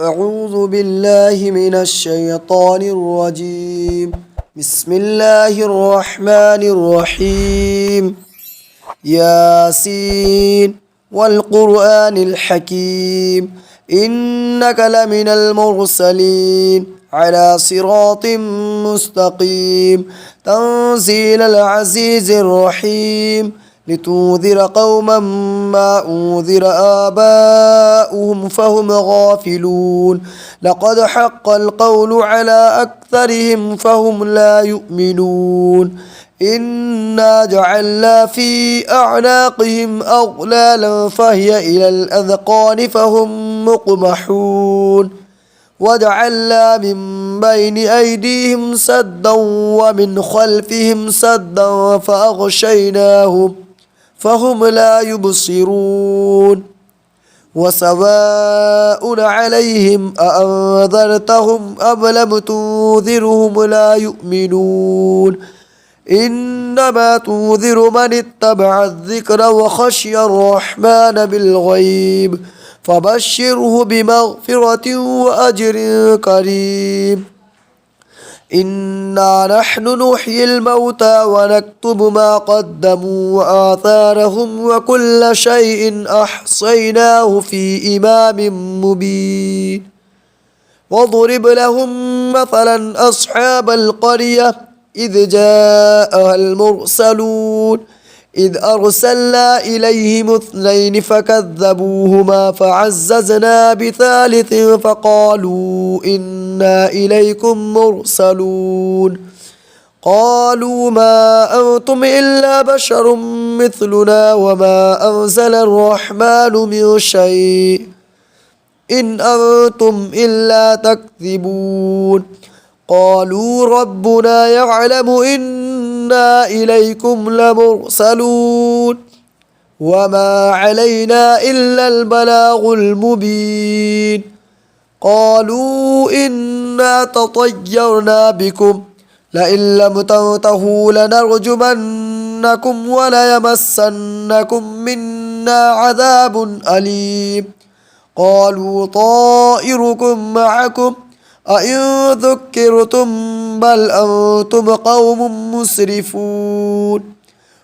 أعوذ بالله من الشيطان الرجيم. بسم الله الرحمن الرحيم. ياسين والقرآن الحكيم إنك لمن المرسلين على صراط مستقيم تنزيل العزيز الرحيم لتنذر قوما ما أنذر آباؤهم فهم غافلون لقد حق القول على أكثرهم فهم لا يؤمنون إنا جعلنا في أعناقهم أغلالا فهي إلى الأذقان فهم مقمحون وجعلنا من بين أيديهم سدا ومن خلفهم سدا فأغشيناهم فهم لا يبصرون وسواء عليهم أأنذرتهم أم لم تنذرهم لا يؤمنون إنما تنذر من اتبع الذكر وخشي الرحمن بالغيب فبشره بمغفرة وأجر كريم إنا نحن نحيي الموتى ونكتب ما قدموا وآثارهم وكل شيء أحصيناه في إمام مبين واضرب لهم مثلا أصحاب القرية إذ جاءها المرسلون إذ أرسلنا إليهم اثنين فكذبوهما فعززنا بثالث فقالوا إنا إليكم مرسلون قالوا ما أنتم إلا بشر مثلنا وما أنزل الرحمن من شيء إن أنتم إلا تكذبون قالوا ربنا يعلم إنا إليكم لمرسلون وما علينا إلا البلاغ المبين قالوا إنا تطيرنا بكم لئن لم تنتهوا لنرجمنكم وليمسنكم منا عذاب أليم قالوا طائركم معكم أئن ذكرتم بل أنتم قوم مسرفون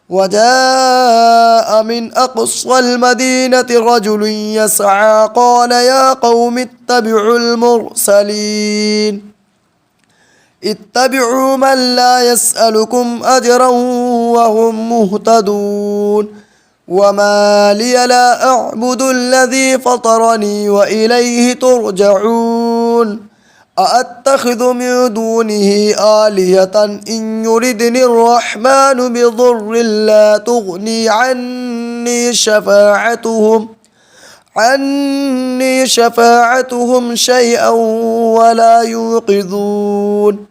وجاء من أقصى المدينة رجل يسعى قال يا قوم اتبعوا المرسلين اتبعوا من لا يسألكم أجرا وهم مهتدون وما لي لا أعبد الذي فطرني وإليه ترجعون أأتخذ من دونه آلهة إن يردني الرحمن بضر لا تغني عني شفاعتهم شيئا ولا ينقذون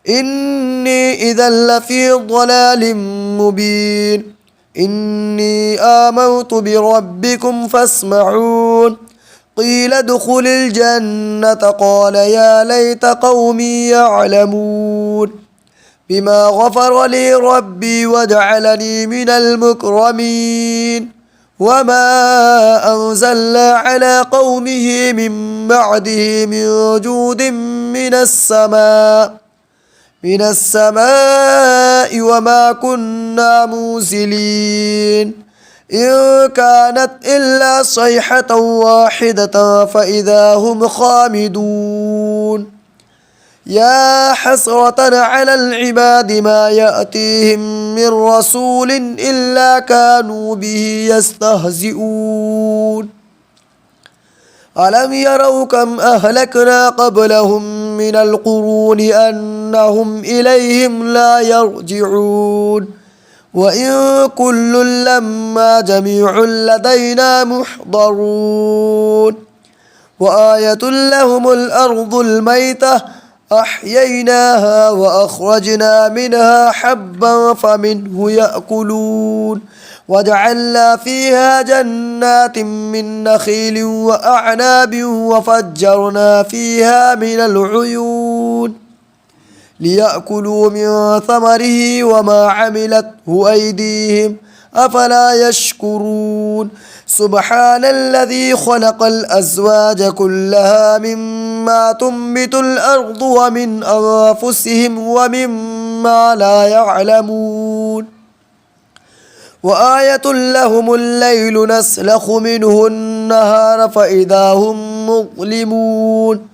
إني إذا لفي ضلال مبين إني آمنت بربكم فاسمعون قيل ادخل الجنة قال يا ليت قومي يعلمون بما غفر لي ربي وجعلني من المكرمين وما أنزلنا على قومه من بعده من جود من السماء وما كنا منزلين إن كانت إلا صيحة واحدة فإذا هم خامدون يا حسرة على العباد ما يأتيهم من رسول إلا كانوا به يستهزئون ألم يروا كم أهلكنا قبلهم من القرون أنهم إليهم لا يرجعون وإن كل لما جميع لدينا محضرون وآية لهم الأرض الميتة أحييناها وأخرجنا منها حبا فمنه يأكلون وجعلنا فيها جنات من نخيل وأعناب وفجرنا فيها من العيون ليأكلوا من ثمره وما عملته أيديهم أفلا يشكرون سبحان الذي خلق الأزواج كلها مما تنبت الأرض ومن أنفسهم ومما لا يعلمون وآية لهم الليل نسلخ منه النهار فإذا هم مظلمون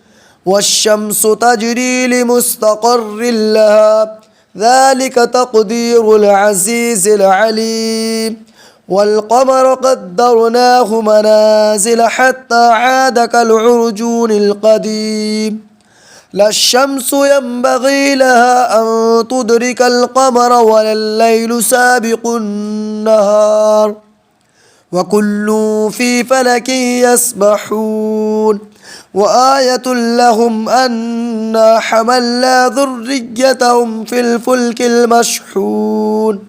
والشمس تجري لمستقر لها ذلك تقدير العزيز العليم والقمر قدرناه منازل حتى عاد كالعرجون القديم لا الشمس ينبغي لها أن تدرك القمر ولا الليل سابق النهار وكل في فلك يسبحون وآية لهم أنا حملنا ذريتهم في الفلك المشحون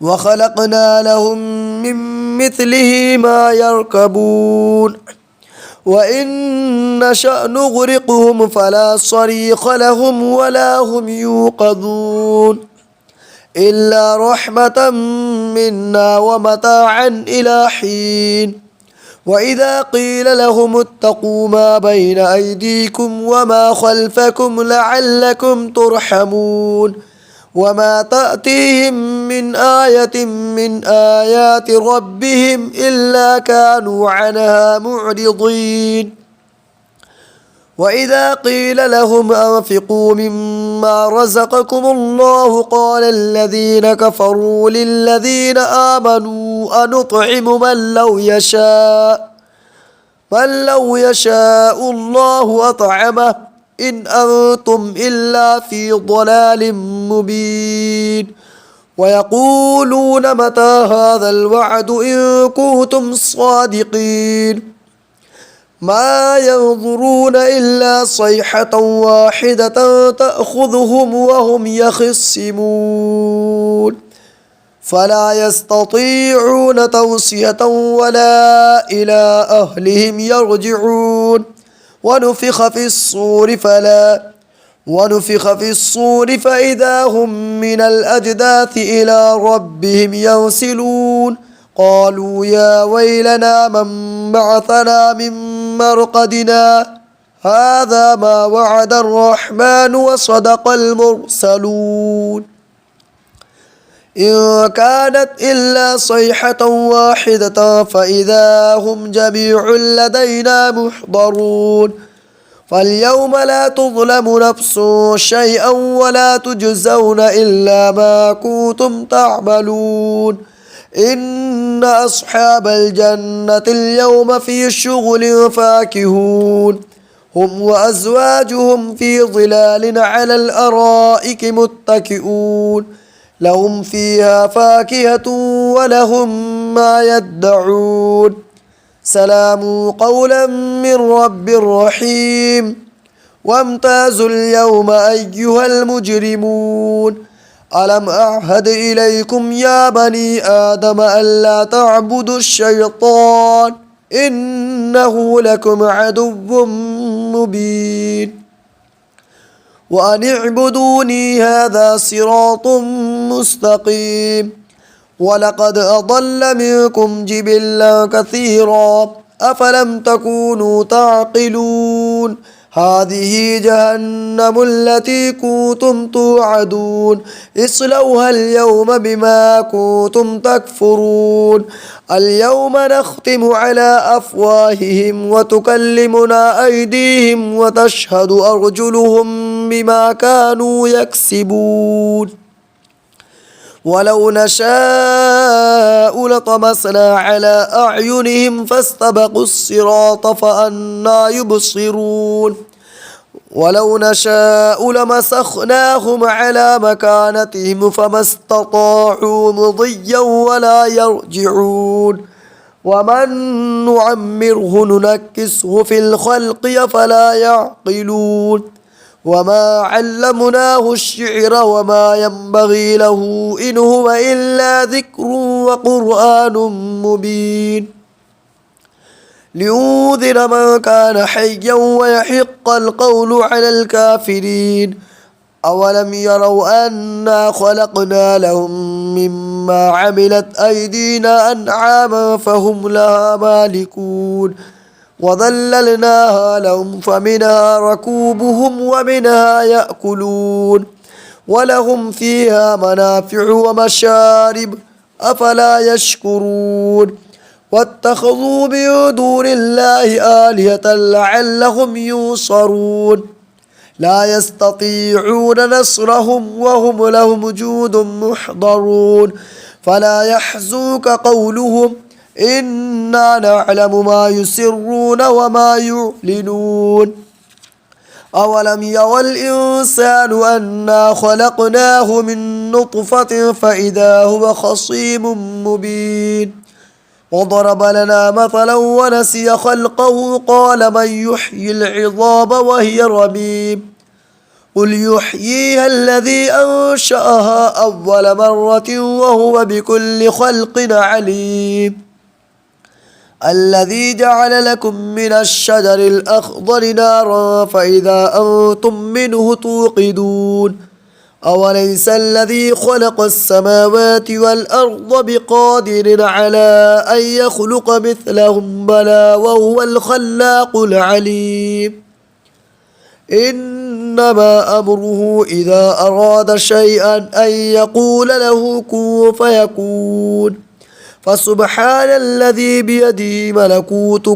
وخلقنا لهم من مثله ما يركبون وإن نشأ نغرقهم فلا صريخ لهم ولا هم يوقظون إلا رحمة منا ومتاعا إلى حين وإذا قيل لهم اتقوا ما بين أيديكم وما خلفكم لعلكم ترحمون وما تأتيهم من آية من آيات ربهم إلا كانوا عنها معرضين وإذا قيل لهم أنفقوا مما رزقكم الله قال الذين كفروا للذين آمنوا أنطعم من لو يشاء الله أطعمه إن أنتم إلا في ضلال مبين ويقولون متى هذا الوعد إن كنتم صادقين ما ينظرون إلا صيحة واحدة تأخذهم وهم يخصمون فلا يستطيعون توصية ولا إلى أهلهم يرجعون ونفخ في الصور فإذا هم من الأجداث إلى ربهم ينسلون قالوا يا ويلنا من بعثنا من مرقدنا هذا ما وعد الرحمن وصدق المرسلون إن كانت إلا صيحة واحدة فإذا هم جميع لدينا محضرون فاليوم لا تظلم نفس شيئا ولا تجزون إلا ما كنتم تعملون إن أصحاب الجنة اليوم في شغل فاكهون هم وأزواجهم في ظلال على الأرائك متكئون لهم فيها فاكهة ولهم ما يدعون سلام قولا من رب رحيم وامتازوا اليوم أيها المجرمون ألم أعهد إليكم يا بني آدم ألا تعبدوا الشيطان إنه لكم عدو مبين وأن اعبدوني هذا صراط مستقيم ولقد أضل منكم جبلا كثيرا أفلم تكونوا تعقلون هذه جهنم التي كنتم توعدون اصلوها اليوم بما كنتم تكفرون اليوم نختم على أفواههم وتكلمنا أيديهم وتشهد أرجلهم بما كانوا يكسبون ولو نشاء لطمسنا على أعينهم فاستبقوا الصراط فأنى يبصرون ولو نشاء لمسخناهم على مكانتهم فما استطاعوا مضيا ولا يرجعون ومن نعمره ننكسه في الخلق أفلا يعقلون وما علمناه الشعر وما ينبغي له إن هو إلا ذكر وقرآن مبين لينذر من كان حيا ويحق القول على الكافرين أولم يروا أنا خلقنا لهم مما عملت أيدينا أنعاما فهم لها مالكون وظللناها لهم فمنها ركوبهم ومنها يأكلون ولهم فيها منافع ومشارب أفلا يشكرون واتخذوا من دون الله آلهة لعلهم ينصرون لا يستطيعون نصرهم وهم لهم جند محضرون فلا يحزنك قولهم إنا نعلم ما يسرون وما يعلنون أولم يرى الإنسان أنا خلقناه من نطفة فإذا هو خصيم مبين وضرب لنا مثلا ونسي خلقه قال من يحيي العظام وهي رميم قل يحييها الذي أنشأها أول مرة وهو بكل خلق عليم الذي جعل لكم من الشجر الأخضر نارا فإذا أنتم منه توقدون أوليس الذي خلق السماوات والأرض بقادر على أن يخلق مثلهم بلى وهو الخلاق العليم إنما أمره إذا أراد شيئا أن يقول له كن فيكون فسبحان الذي بيده ملكوت